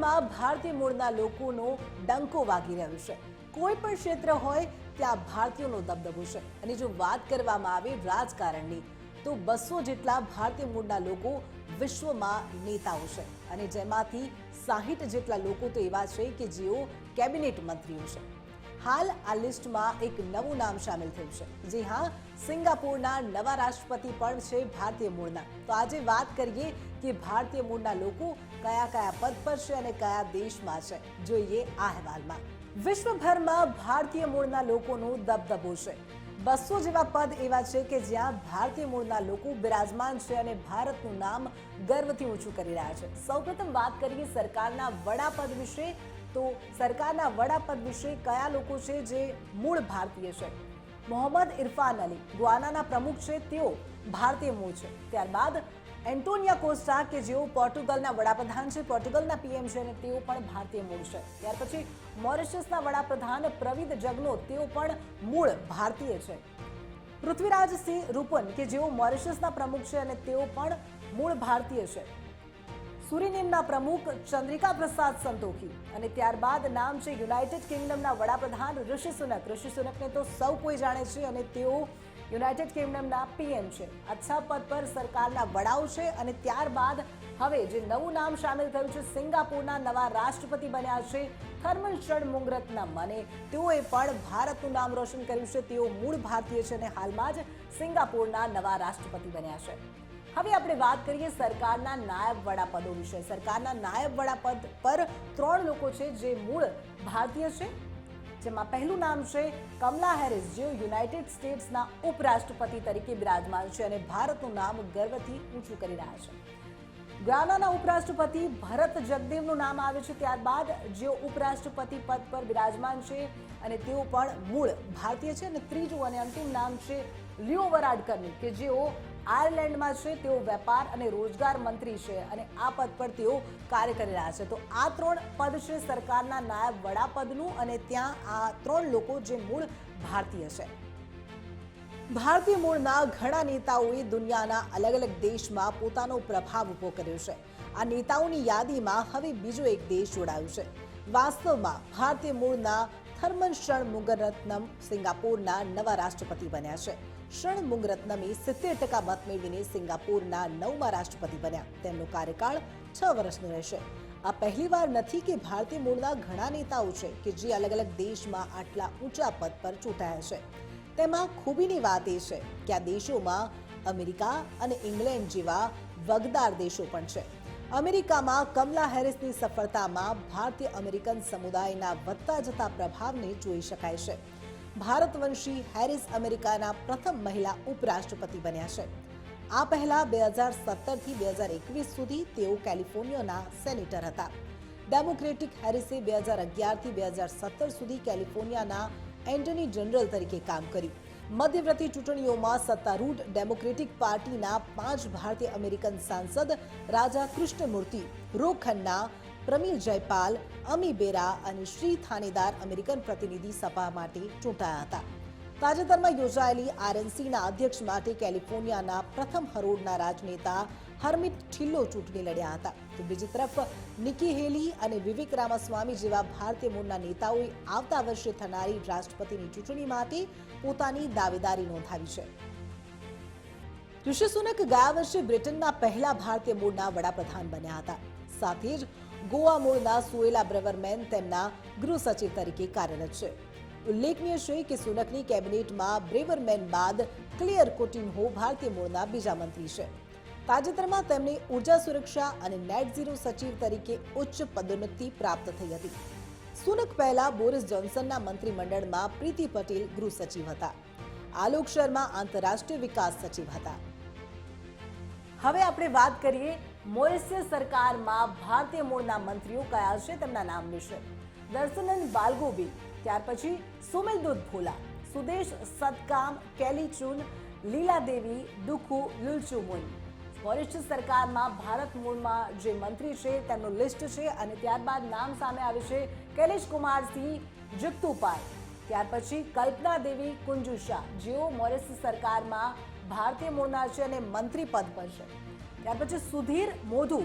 વિશ્વભરમાં ભારતીય મૂળના લોકોનો ડંકો વાગી રહ્યો છે। કોઈ પણ ક્ષેત્ર હોય ત્યાં ભારતીયોનો દબદબો છે। અને જો વાત કરવામાં આવે રાજકારણની તો 200 જેટલા ભારતીય મૂળના લોકો વિશ્વમાં નેતાઓ છે અને જેમાંથી 60 જેટલા લોકો તો એવા છે કે જેઓ કેબિનેટ મંત્રીઓ છે। હાલ આ લિસ્ટમાં એક નવું નામ સામેલ થયું છે। જી હા, સિંગાપોરના નવા રાષ્ટ્રપતિ પણ છે ભારતીય મૂળના। તો આજે વાત કરીએ કે ભારતીય મૂળના લોકો કયા કયા પદ પર છે અને કયા દેશમાં છે, જોઈએ આ અહેવાલમાં। વિશ્વભરમાં ભારતીય મૂળના લોકોનો દબદબો છે। 200 જેવા પદ એવા છે કે જ્યાં ભારતીય મૂળના લોકો બિરાજમાન છે અને ભારતનું નામ ગર્વથી ઊંચું કરી રહ્યા છે। સૌપ્રથમ વાત કરીએ સરકારના વડાપદ વિશે। તો સરકારના વડાપદ વિશે કયા લોકો છે જે મૂળ ભારતીય છે? મોહમ્મદ ઇરફાન અલી ગુઆનાના પ્રમુખ છે, તેઓ ભારતીય મૂળ છે। ત્યારબાદ એન્ટોનિયા કોસ્ટા કે જેઓ પોર્ટુગલના વડાપ્રધાન છે, પોર્ટુગલના પીએમ છે અને તેઓ પણ ભારતીય મૂળ છે। ત્યાર પછી મોરિશસના વડાપ્રધાન પ્રવિદ જગનોથ, તેઓ પણ મૂળ ભારતીય છે। પૃથ્વીરાજસિંહ રૂપન કે જેઓ મોરિશસના પ્રમુખ છે અને તેઓ પણ મૂળ ભારતીય છે। સુરીનેમના પ્રમુખ ચંદ્રિકા પ્રસાદ સંતોખી અને ત્યારબાદ નામ છે યુનાઇટેડ કિંગડમના વડાપ્રધાન ઋષિ સુનક। ઋષિ સુનકને તો સૌ કોઈ જાણે છે અને તેઓ યુનાઇટેડ કિંગડમના પીએમ છે। આ 6 પદ પર સરકારના વડાઓ છે અને ત્યારબાદ હવે જે નવું નામ સામેલ થયું છે, સિંગાપોરના નવા રાષ્ટ્રપતિ બન્યા છે થર્મન ષણમુગરત્નમ અને તેઓએ પણ ભારતનું નામ રોશન કર્યું છે। તેઓ મૂળ ભારતીય છે અને હાલમાં જ સિંગાપોરના નવા રાષ્ટ્રપતિ બન્યા છે। હવે આપણે વાત કરીએ સરકારના નાયબ વડાપદો વિશે। સરકારના નાયબ વડાપદ પર 3 લોકો છે જે મૂળ ભારતીય છે, જેમાં પહેલું નામ છે કમલા હેરિસ, જેઓ યુનાઇટેડ સ્ટેટ્સના ઉપરાષ્ટ્રપતિ તરીકે બિરાજમાન છે અને ભારતનું નામ ગર્વથી ઊંચું કરી રહ્યા છે। ગાનાના ઉપરાષ્ટ્રપતિ ભરત જગદેવનું નામ આવે છે। ત્યારબાદ જેઓ ઉપરાષ્ટ્રપતિ પદ પર બિરાજમાન છે અને તેઓ પણ મૂળ ભારતીય છે। અને ત્રીજું અને અંતિમ નામ છે લિયો વરાડકરનું કે જેઓ આયર્લેન્ડમાં છે, તેઓ વેપાર અને રોજગાર મંત્રી છે અને આ પદ પર તેઓ કાર્ય કરી રહ્યા છે। તો આ 3 પદ છે સરકારના નાયબ વડાપદનું અને ત્યાં આ 3 લોકો જે મૂળ ભારતીય છે। ભારતીય મૂળના ઘણા નેતાઓએ દુનિયાના અલગ અલગ દેશમાં પોતાનો પ્રભાવ ઊભો કર્યો છે। આ નેતાઓની યાદીમાં હવે બીજો એક દેશ જોડાયો છે। વાસ્તવમાં ભારતીય મૂળના થર્મન ષણમુગરત્નમ સિંગાપોરના નવા રાષ્ટ્રપતિ બન્યા છે। ષણમુગરત્નમે 70% મત મેળવીને સિંગાપોરના 9મા રાષ્ટ્રપતિ બન્યા। તેમનો કાર્યકાળ 6 વર્ષનો રહેશે। આ પહેલીવાર નથી કે ભારતીય મૂળના ઘણા નેતાઓ છે કે જે અલગ અલગ દેશમાં આટલા ઊંચા પદ પર ચૂંટાયા છે। તેમાં ખૂબીની વાત એ છે કે આ દેશોમાં અમેરિકા અને ઇંગ્લેન્ડ જેવા વગદાર દેશો પણ છે। અમેરિકામાં કમલા હેરિસની સફળતામાં ભારતીય અમેરિકન સમુદાયના વધતા જતા પ્રભાવને જોઈ શકાય છે। ભારતવંશી હેરિસ અમેરિકાના પ્રથમ મહિલા ઉપરાષ્ટ્રપતિ બન્યા છે। આ પહેલા 2017 થી 2021 સુધી તેઓ કેલિફોર્નિયાના સેનેટર હતા। ડેમોક્રેટિક હેરિસે 2011 થી 2017 સુધી કેલિફોર્નિયાના એન્ટર્ની જનરલ તરીકે કામ કર્યું। મધ્યવર્તી ચૂંટણીઓમાં સત્તારૂઢ ડેમોક્રેટિક પાર્ટીના 5 ભારતીય અમેરિકન સાંસદ રાજા કૃષ્ણમૂર્તિ, રો ખન્ના, પ્રમીલ જયપાલ, અમી બેરા અને શ્રી થાનેદાર અમેરિકન પ્રતિનિધિ સભા માટે ચૂંટાયા હતા। તાજેતરમાં યોજાયેલી આરએનસીના અધ્યક્ષ માટે કેલિફોર્નિયાના પ્રથમ હરોળના રાજનેતા હરમિટ ઠિલ્લો ચૂંટણી લડ્યા હતા। તો બીજી તરફ નિકી હેલી અને વિવેક રામાસ્વામી જેવા ભારતીય મૂળના નેતાઓએ આવતા વર્ષે થનારી રાષ્ટ્રપતિની ચૂંટણી માટે પોતાની દાવેદારી નોંધાવી છે। ઋષિ સુનક ગયા વર્ષે બ્રિટનના પહેલા ભારતીય મૂળના વડાપ્રધાન બન્યા હતા। સાથે જ ગોવા મૂળના સુએલા બ્રેવરમેન તેમના ગૃહ સચિવ તરીકે કાર્યરત છે। ઉલ્લેખનીય છે કે સુનકની કેબિનેટમાં બ્રેવરમેન બાદ ક્લિયર કોટિન્હો ભારતીય મૂળના બીજા મંત્રી છે। તાજેતરમાં તેમને ઉર્જા સુરક્ષા અને નેટ ઝીરો સચિવ તરીકે ઉચ્ચ પદોન્નતિ પ્રાપ્ત થઈ હતી। સુનક પહેલા બોરિસ જોન્સનના મંત્રીમંડળમાં પ્રીતિ પટેલ ગૃહ સચિવ હતા। આલોક શર્મા આંતરરાષ્ટ્રીય વિકાસ સચિવ હતા। હવે આપણે વાત કરીએ મોરિશિયસ સરકારમાં ભારતીય મૂળના મંત્રીઓ કયા છે તેમના નામ વિશે। દર્શનન બાલગોબી, ત્યાર પછી સુમેલદુત ભોલા, સુદેશ સતકામ, કેલી ચૂન, લીલા દેવી, દુખુ લુલચુમુન। મોરિશિયસ સરકારમાં ભારત મૂળમાં જે મંત્રી છે તેમનું લિસ્ટ છે અને ત્યારબાદ નામ સામે આવે છે કૈલેશ કુમારસિંહ જુગતુપાલ, ત્યાર પછી કલ્પના દેવી કુંજુશા, જેઓ મોરિશિયસ સરકારમાં ભારતીય મૂળના છે અને મંત્રી પદ પર છે। ત્યાર પછી સુધીર મોધુ,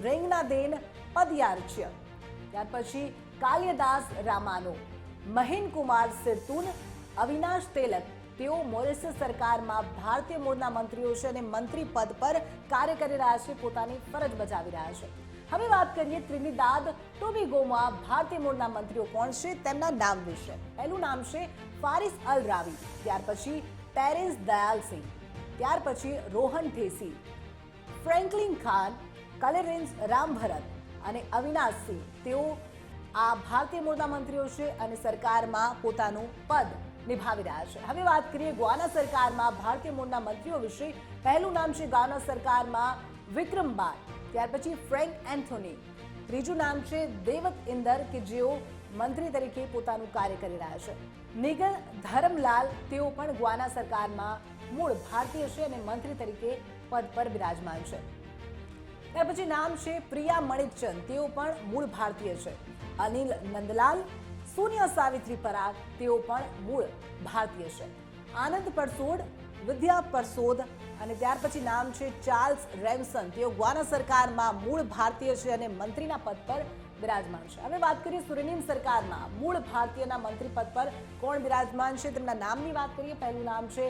રેંગનાદેન પદયાર્ચ્ય, ત્યાર પછી કાલિદાસ રામાનો, મહિન કુમાર સિરતુન, અવિનાશ તેલક, તેઓ મોરિશિયસ સરકારમાં ભારતીય મૂળના મંત્રીઓ છે અને મંત્રી પદ પર કાર્ય કરી રહ્યા છે, પોતાની ફરજ બજાવી રહ્યા છે. હવે વાત કરીએ ત્રિનિદાદ ટોબેગોમાં ભારતીય મૂળના મંત્રીઓ કોણ છે તેમના નામ વિશે. પહેલું નામ છે ફારિસ અલ રાવી, ત્યાર પછી ટેરેન્સ દયાલ સિંહ, ત્યાર પછી રોહન ઠેસી, ફ્રેન્કલિન ખાન, કલેરેન્સ રામભરત અને અવિનાશ સિંહ. તેઓ આ ભારતીય મૂળના મંત્રીઓ છે અને સરકારમાં પોતાનું પદ નિભાવી રહ્યા છે. હવે વાત કરીએ ગોવાના સરકારમાં ભારતીય મૂળના મંત્રીઓ વિશે. પહેલું નામ છે ગોવાના સરકારમાં વિક્રમ બાર, ત્યાર પછી ફ્રેન્ક એન્થોની, ત્રીજું નામ છે દેવક ઇન્દર કે જેઓ મંત્રી તરીકે પોતાનું કાર્ય કરી રહ્યા છે. નિગલ ધરમલાલ, તેઓ પણ ગોવાના સરકારમાં મૂળ ભારતીય છે અને મંત્રી તરીકે પદ પર બિરાજમાન છે. ત્યાર પછી નામ છે પ્રિયા મણિકચંદ, તેઓ પણ મૂળ ભારતીય છે. અનિલ નંદલાલ, સોનિયા સાવિત્રી પરાગ, તેઓ પણ મૂળ ભારતીય છે. આનંદ પરસોડ, વિદ્યા પરસોદ અને ત્યાર પછી નામ છે ચાર્લ્સ રેમસન, તેઓ ગોવાના સરકારમાં મૂળ ભારતીય છે અને મંત્રીના પદ પર બિરાજમાન છે. હવે વાત કરીએ સુરિનેમ સરકારમાં મૂળ ભારતીયના મંત્રી પદ પર કોણ બિરાજમાન છે તેમના નામની વાત કરીએ. પહેલું નામ છે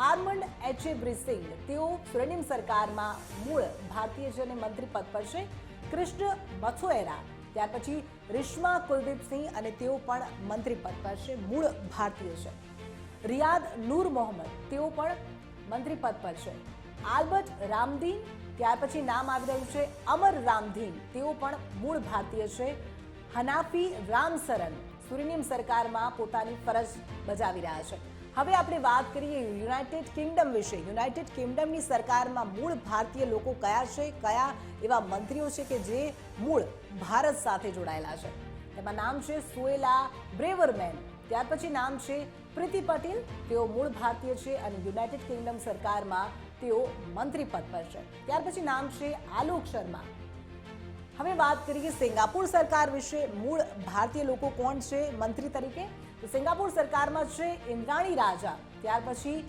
આર્મન્ડ એચેબ્રિસિંગ, તેઓ સુરિનેમ સરકારમાં મૂળ ભારતીય છે અને મંત્રી પદ પર છે. કૃષ્ણ મથુએરા, ત્યાર પછી રિશ્મા કુલદીપસિંહ અને તેઓ પણ મંત્રી પદ પર છે, મૂળ ભારતીય છે. રિયાદ નૂર મોહમ્મદ, તેઓ પણ મંત્રી પદ પર છે. આલ્બર્ટ રામદીન, ત્યાર પછી નામ આવી રહ્યું છે અમર રામધીન, તેઓ પણ મૂળ ભારતીય છે. હનાફી રામસરન, સુરિનેમ સરકારમાં પોતાની ફરજ બજાવી રહ્યા છે. હવે આપણે વાત કરીએ યુનાઇટેડ કિંગડમ વિશે. યુનાઇટેડ કિંગડમની સરકારમાં મૂળ ભારતીય લોકો કયા છે, કયા એવા મંત્રીઓ છે કે જે મૂળ ભારત સાથે જોડાયેલા છે. તેમાં નામ છે સુએલા બ્રેવરમેન, ત્યાર પછી નામ છે પ્રીતિ પટેલ, તેઓ મૂળ ભારતીય છે અને યુનાઇટેડ કિંગડમ સરકારમાં તેઓ મંત્રી પદ પર છે. ત્યાર પછી નામ છે આલોક શર્મા. હવે વાત કરીએ સિંગાપુર સરકાર વિશે. મૂળ ભારતીય લોકો કોણ છે મંત્રી તરીકે? તો સિંગાપુર સરકારમાં છે ઇન્દ્રાણી રાજા, ત્યાર પછી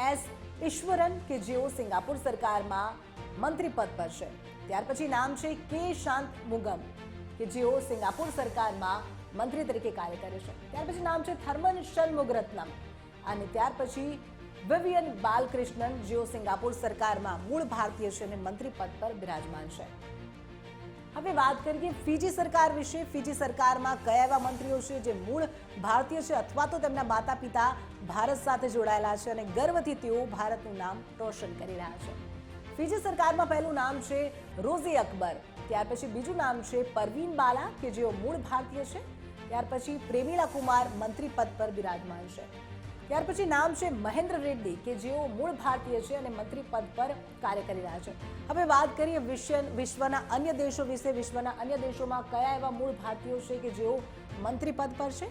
એસ ઈશ્વરન કે જેઓ સિંગાપુર સરકારમાં મંત્રી પદ પર છે. ત્યાર પછી નામ છે કે શાંત મુગમ કે જેઓ સિંગાપુર સરકારમાં મંત્રી તરીકે કાર્ય કરે છે. ત્યાર પછી નામ છે થર્મન શનમુગરત્નમ અને ત્યાર પછી વિવિયન બાલકૃષ્ણન, જેઓ સિંગાપુર સરકારમાં મૂળ ભારતીય છે અને મંત્રી પદ પર બિરાજમાન છે. હવે વાત કરીએ ફીજી સરકાર વિશે. ફીજી સરકારમાં કયા એવા મંત્રીઓ છે જે મૂળ ભારતીય છે અથવા તો તેમના માતા પિતા ભારત સાથે જોડાયેલા છે અને ગર્વથી તેઓ ભારતનું નામ રોશન કરી રહ્યા છે. ફીજી સરકારમાં પહેલું નામ છે રોઝી અકબર, ત્યાર પછી બીજું નામ છે પરવીન બાલા કે જેઓ મૂળ ભારતીય છે. ત્યાર પછી પ્રેમિલા કુમાર મંત્રી પદ પર બિરાજમાન છે. ત્યાર પછી નામ છે મહેન્દ્ર રેડ્ડી કે જેઓ મૂળ ભારતીય છે અને મંત્રી પદ પર કાર્ય કરી રહ્યા છે. હવે વાત કરીએ વિશ્વના અન્ય દેશો વિશે. વિશ્વના અન્ય દેશોમાં કયા એવા મૂળ ભારતીયો છે કે જેઓ મંત્રી પદ પર છે?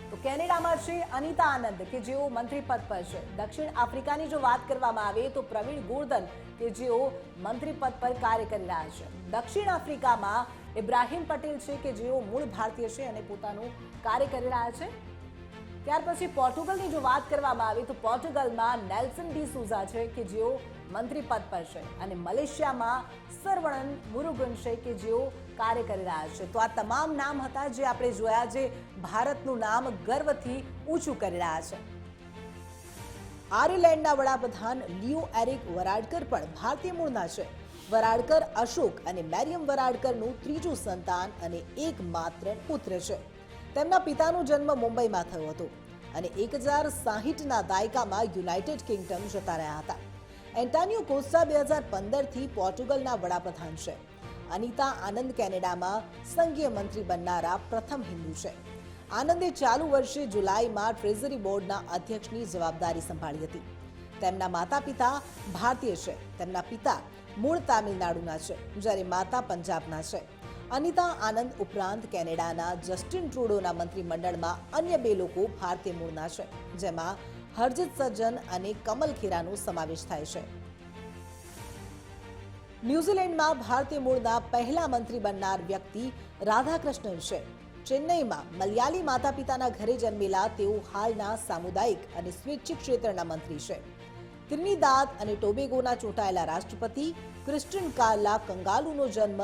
તો કેનેડામાં છે અનિતા આનંદ કે જેઓ મંત્રી પદ પર છે. દક્ષિણ આફ્રિકાની જો વાત કરવામાં આવે તો પ્રવીણ ગોર્ધન કે જેઓ મંત્રી પદ પર કાર્ય કરી રહ્યા છે. દક્ષિણ આફ્રિકામાં ઇબ્રાહિમ પટેલ છે કે જેઓ મૂળ ભારતીય છે અને પોતાનું કાર્ય કરી રહ્યા છે. ત્યાર પછી પોર્ટુગલની જો વાત કરવામાં આવે તો પોર્ટુગલમાં નેલ્સન ડી સુઝા છે કે જેઓ મંત્રી પદ પર છે અને મલેશિયામાં સરવણન મુરુગન છે કે જેઓ કાર્ય કરી રહ્યા છે. તો આ તમામ નામ હતા જે આપણે જોયા, જે ભારતનું નામ ગર્વથી ઊંચું કરી રહ્યા છે. આયર્લેન્ડના વડાપ્રધાન લિયો એરિક વરાડકર પણ ભારતીય મૂળના છે. વરાડકર અશોક અને મેરિયમ વરાડકરનું ત્રીજું સંતાન અને એકમાત્ર પુત્ર છે. તેમના પિતાનો જન્મ મુંબઈમાં થયો હતો અને 1960ના દાયકામાં યુનાઇટેડ કિંગડમ જતા રહ્યા હતા. એન્ટોનિયો કોસ્ટા 2015થી પોર્ટુગલના વડાપ્રધાન છે. અનિતા આનંદ કેનેડામાં સંઘીય મંત્રી બનનારા પ્રથમ હિન્દુ છે. આનંદે ચાલુ વર્ષે જુલાઈમાં ટ્રેઝરી બોર્ડના અધ્યક્ષની જવાબદારી સંભાળી હતી. તેમના માતા પિતા ભારતીય છે. તેમના પિતા મૂળ તામિલનાડુના છે જ્યારે માતા પંજાબના છે. અનિતા આનંદ ઉપરાંત કેનેડાના જસ્ટિન ટ્રુડોના મંત્રીમંડળમાં અન્ય 2 લોકો ભારતીય મૂળના છે, જેમાં હરજીત સજ્જન અને કમલ ખેરાનો સમાવેશ થાય છે. ન્યૂઝીલેન્ડમાં ભારતીય મૂળના પહેલા મંત્રી બનનાર વ્યક્તિ રાધાકૃષ્ણન છે. ચેન્નઈમાં મલયાલી માતા પિતાના ઘરે જન્મેલા તેઓ હાલના સામુદાયિક અને સ્વૈચ્છિક ક્ષેત્રના મંત્રી છે. ત્રિનિદાદ અને ટોબેગોના ચૂંટાયેલા રાષ્ટ્રપતિ ક્રિસ્ટિન કાર્લા કંગાલુનો જન્મ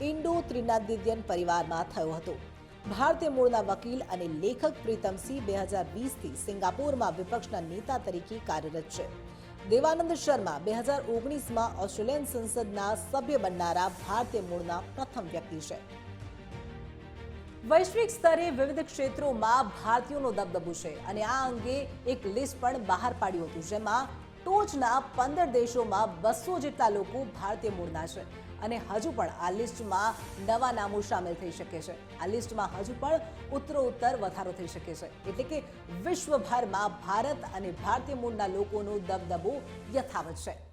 ઇન્ડો ત્રિનાદિદ્યન પરિવારમાં થયો હતો. ભારતીય મૂળના વકીલ અને લેખક પ્રીતમસિંહ 2020થી સિંગાપોરમાં વિપક્ષના નેતા તરીકે કાર્યરત છે. દેવાનંદ શર્મા 2019માં ઓસ્ટ્રેલિયન સંસદના સભ્ય બનનારા ભારતીય મૂળના પ્રથમ વ્યક્તિ છે. વૈશ્વિક સ્તરે વિવિધ ક્ષેત્રોમાં ભારતીયોનો દબદબો છે અને આ અંગે એક લિસ્ટ પણ બહાર પાડ્યું હતું, જેમાં ટોચના 15 દેશોમાં 200 જેટલા લોકો ભારતીય મૂળના છે અને હજુ પણ આ લિસ્ટમાં નવા નામો સામેલ થઈ શકે છે. આ લિસ્ટમાં હજુ પણ ઉત્તરોત્તર વધારો થઈ શકે છે. એટલે કે વિશ્વભરમાં ભારત અને ભારતીય મૂળના લોકોનો દબદબો યથાવત છે.